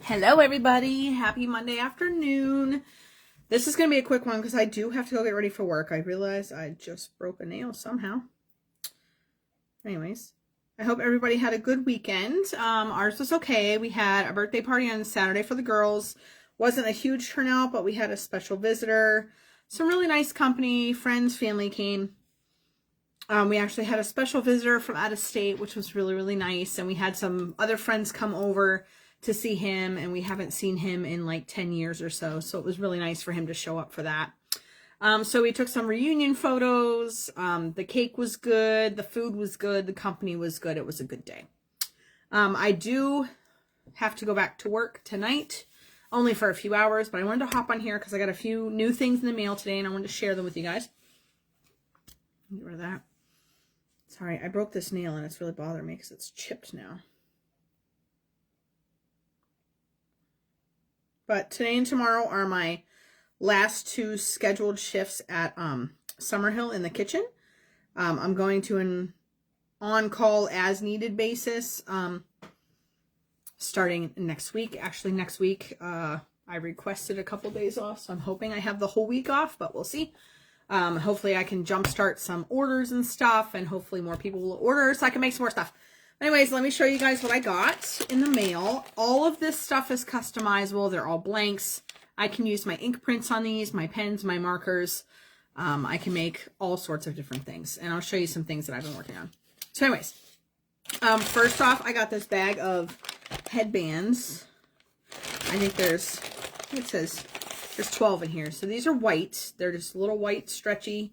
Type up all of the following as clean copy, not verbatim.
Hello everybody, happy Monday afternoon. This is going to be a quick one because I do have to go get ready for work. I realized I just broke a nail somehow. Anyways, I hope everybody had a good weekend. Ours was okay. We had a birthday party on Saturday for the girls. Wasn't a huge turnout, but we had a special visitor. Some really nice company, friends, family came. We actually had a special visitor from out of state, which was really, really nice. And we had some other friends come over to see him, and we haven't seen him in like 10 years or so. So it was really nice for him to show up for that. So we took some reunion photos. The cake was good. The food was good. The company was good. It was a good day. I do have to go back to work tonight, only for a few hours, but I wanted to hop on here because I got a few new things in the mail today and I wanted to share them with you guys. Get rid of that. Sorry, I broke this nail and it's really bothering me because it's chipped now. But today and tomorrow are my last two scheduled shifts at Summerhill in the kitchen. I'm going to an on-call as needed basis starting next week. Actually, next week I requested a couple days off, so I'm hoping I have the whole week off, but we'll see. Hopefully I can jumpstart some orders and stuff, and hopefully more people will order so I can make some more stuff. Anyways, let me show you guys what I got in the mail. All of this stuff is customizable. They're all blanks. I can use my ink prints on these, my pens, my markers. I can make all sorts of different things, and I'll show you some things that I've been working on. So anyways, first off, I got this bag of headbands. I think it says there's 12 in here. So these are white. They're just little white stretchy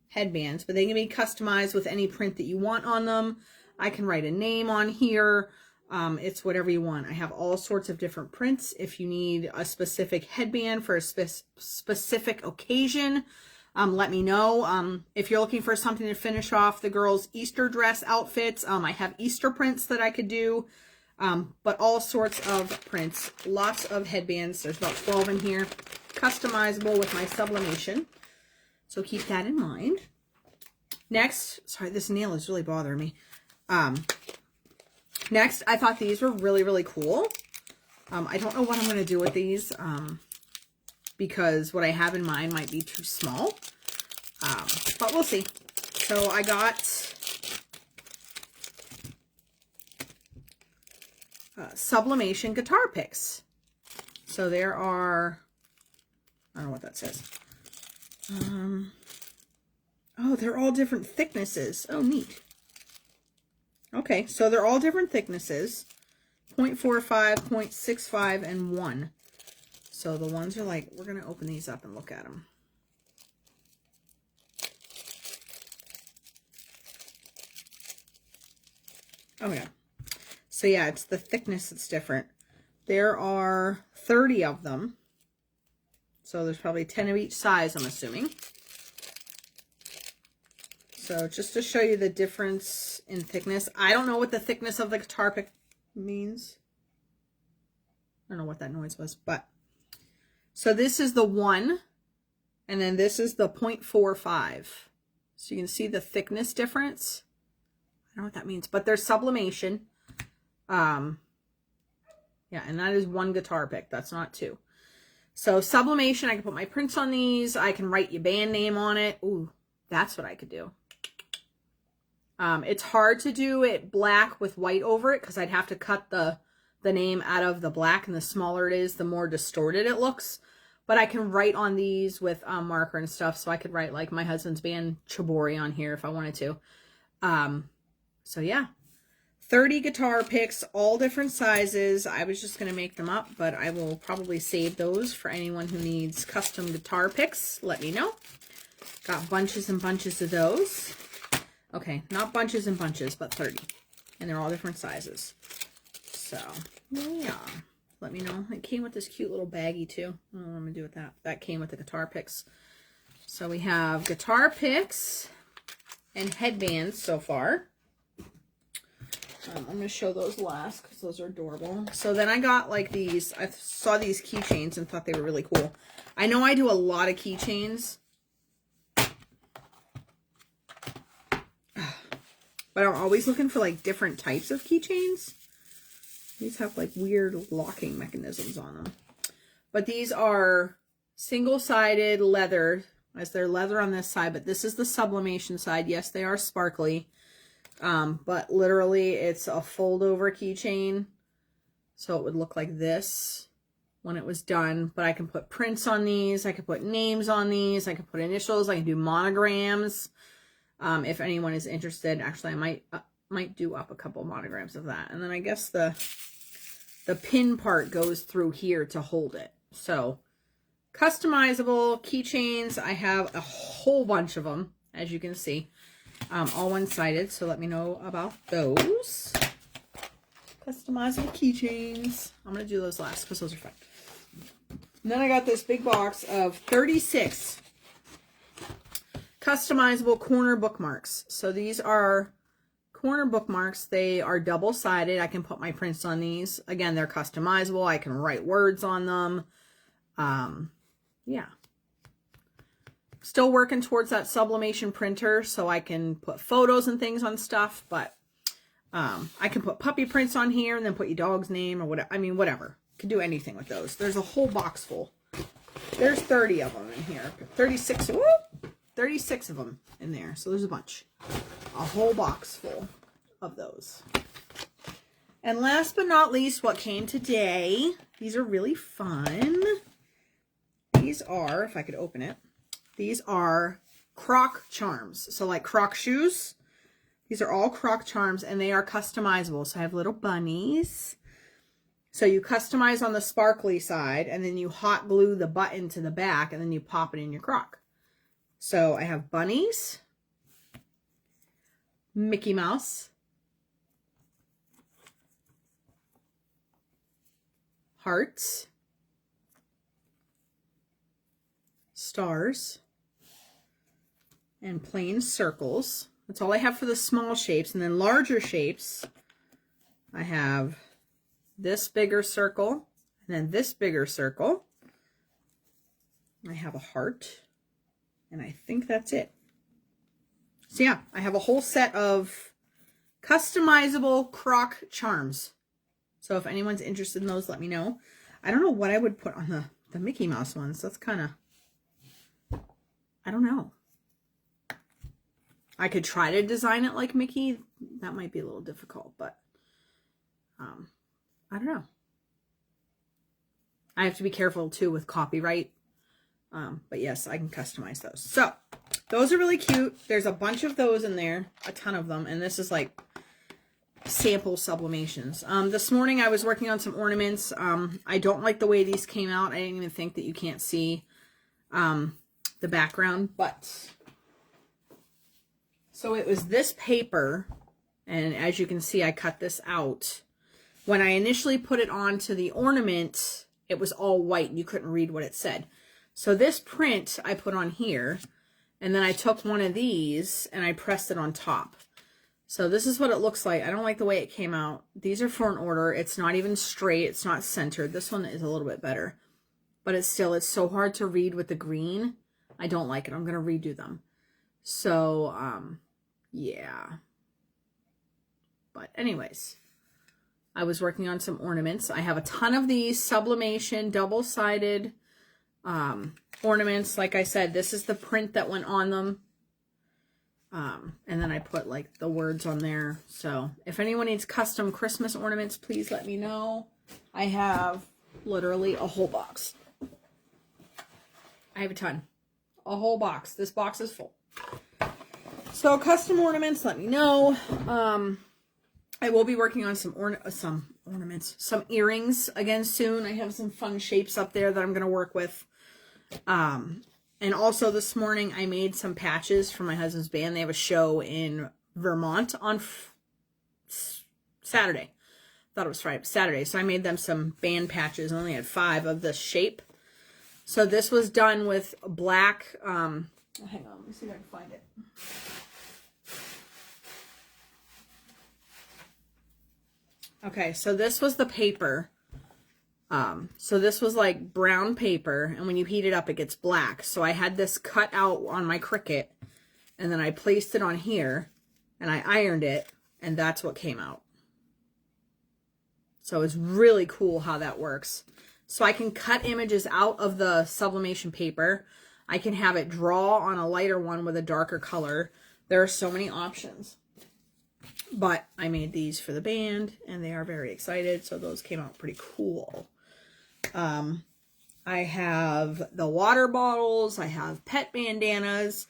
headbands, but they can be customized with any print that you want on them. I can write a name on here. It's whatever you want. I have all sorts of different prints. If you need a specific headband for a specific occasion, let me know. If you're looking for something to finish off the girls' Easter dress outfits, I have Easter prints that I could do. But all sorts of prints. Lots of headbands. There's about 12 in here. Customizable with my sublimation. So keep that in mind. Next, sorry, this nail is really bothering me. Next, I thought these were really, really cool. I don't know what I'm going to do with these because what I have in mind might be too small. But we'll see. So I got sublimation guitar picks. So there are, I don't know what that says. Oh, they're all different thicknesses. Oh, neat. Okay, so they're all different thicknesses. 0.45, 0.65, and 1. So the ones are like, we're going to open these up and look at them. Oh, yeah. So, yeah, it's the thickness that's different. There are 30 of them. So there's probably 10 of each size, I'm assuming. So just to show you the difference in thickness. I don't know what the thickness of the guitar pick means. I don't know what that noise was, but. So this is the 1, and then this is the 0.45. So you can see the thickness difference. I don't know what that means, but there's sublimation. Yeah, and that is 1 guitar pick. That's not 2. So sublimation, I can put my prints on these. I can write your band name on it. Ooh, that's what I could do. It's hard to do it black with white over it because I'd have to cut the name out of the black, and the smaller it is, the more distorted it looks. But I can write on these with marker and stuff, so I could write like my husband's band Chibori on here if I wanted to. So yeah, 30 guitar picks, all different sizes. I was just going to make them up, but I will probably save those for anyone who needs custom guitar picks. Let me know. Got bunches and bunches of those. Okay, not bunches and bunches, but 30. And they're all different sizes. So, yeah. Let me know. It came with this cute little baggie, too. I don't know what I'm going to do with that. That came with the guitar picks. So, we have guitar picks and headbands so far. I'm going to show those last because those are adorable. So, then I got like these. I saw these keychains and thought they were really cool. I know I do a lot of keychains. But I'm always looking for like different types of keychains. These have like weird locking mechanisms on them. But these are single-sided leather, as they're leather on this side, but this is the sublimation side. Yes, they are sparkly, but literally it's a fold-over keychain. So it would look like this when it was done, but I can put prints on these. I can put names on these. I can put initials. I can do monograms. If anyone is interested, actually, I might do up a couple monograms of that. And then I guess the pin part goes through here to hold it. So customizable keychains. I have a whole bunch of them, as you can see, all one-sided. So let me know about those. Customizable keychains. I'm going to do those last because those are fun. And then I got this big box of 36 customizable corner bookmarks. So these are corner bookmarks. They are double-sided. I can put my prints on these. Again, they're customizable. I can write words on them. Yeah. Still working towards that sublimation printer so I can put photos and things on stuff, but I can put puppy prints on here and then put your dog's name or whatever. I mean, whatever. Can do anything with those. There's a whole box full. There's 30 of them in here. 36. Woo! 36 of them in there. So there's a bunch. A whole box full of those. And last but not least, what came today. These are really fun. These are, if I could open it, these are Croc charms. So like Croc shoes. These are all Croc charms and they are customizable. So I have little bunnies. So you customize on the sparkly side and then you hot glue the button to the back and then you pop it in your Croc. So I have bunnies, Mickey Mouse, hearts, stars, and plain circles. That's all I have for the small shapes. And then larger shapes, I have this bigger circle, and then this bigger circle. I have a heart, and I think that's it. So yeah, I have a whole set of customizable Croc charms. So if anyone's interested in those, let me know. I don't know what I would put on the Mickey Mouse ones. That's kind of, I don't know. I could try to design it like Mickey. That might be a little difficult, but I don't know. I have to be careful too with copyright. But yes, I can customize those. So those are really cute. There's a bunch of those in there, a ton of them. And this is like sample sublimations. This morning I was working on some ornaments. I don't like the way these came out. I didn't even think that you can't see the background, but so it was this paper, and as you can see, I cut this out. When I initially put it onto the ornament, it was all white and you couldn't read what it said. So this print I put on here, and then I took one of these and I pressed it on top. So this is what it looks like. I don't like the way it came out. These are for an order. It's not even straight. It's not centered. This one is a little bit better, but it's so hard to read with the green. I don't like it. I'm going to redo them. So, yeah. But anyways, I was working on some ornaments. I have a ton of these sublimation, double-sided ornaments. Like I said, this is the print that went on them. And then I put like the words on there. So if anyone needs custom Christmas ornaments, please let me know. I have literally a whole box. I have a ton. A whole box. This box is full. So custom ornaments, let me know. I will be working on some ornaments, some earrings again soon. I have some fun shapes up there that I'm going to work with. And also this morning I made some patches for my husband's band. They have a show in Vermont on Saturday. Thought it was Friday, Saturday. So I made them some band patches. I only had 5 of this shape. So this was done with black, hang on, let me see if I can find it. Okay, so this was the paper. So this was like brown paper, and when you heat it up, it gets black. So I had this cut out on my Cricut, and then I placed it on here, and I ironed it, and that's what came out. So it's really cool how that works. So I can cut images out of the sublimation paper. I can have it draw on a lighter one with a darker color. There are so many options. But I made these for the band, and they are very excited, so those came out pretty cool. I have the water bottles. I have pet bandanas.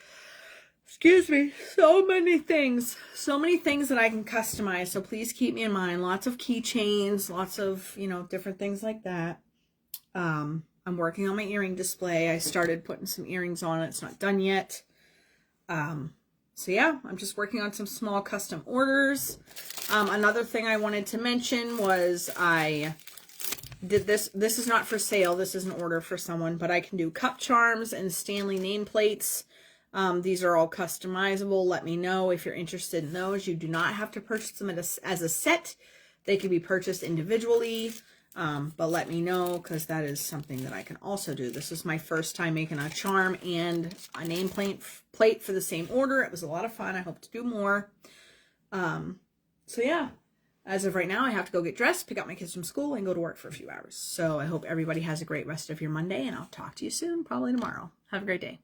Excuse me. So many things. So many things that I can customize, so please keep me in mind. Lots of keychains, lots of, you know, different things like that. I'm working on my earring display. I started putting some earrings on it. It's not done yet. So yeah, I'm just working on some small custom orders. Another thing I wanted to mention was I did this. This is not for sale. This is an order for someone, but I can do cup charms and Stanley nameplates. These are all customizable. Let me know if you're interested in those. You do not have to purchase them as a set. They can be purchased individually. But let me know, because that is something that I can also do. This is my first time making a charm and a nameplate for the same order. It was a lot of fun. I hope to do more. So yeah, as of right now, I have to go get dressed, pick up my kids from school, and go to work for a few hours. So I hope everybody has a great rest of your Monday, and I'll talk to you soon, probably tomorrow. Have a great day.